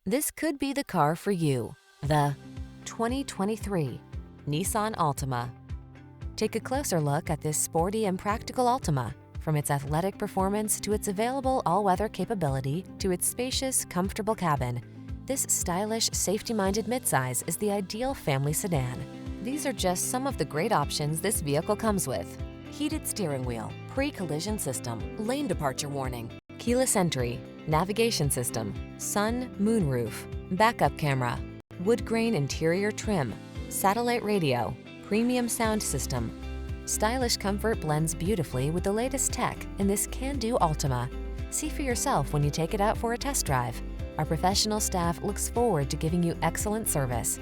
This could be the car for you. The 2023 Nissan Altima. Take a closer look at this sporty and practical Altima. From its athletic performance to its available all-weather capability to its spacious, comfortable cabin, this stylish, safety-minded midsize is the ideal family sedan. These are just some of the great options this vehicle comes with: heated steering wheel, pre-collision system, lane departure warning, keyless entry, navigation system, sun, moonroof, backup camera, woodgrain interior trim, satellite radio, premium sound system. Stylish comfort blends beautifully with the latest tech in this can-do Altima. See for yourself when you take it out for a test drive. Our professional staff looks forward to giving you excellent service.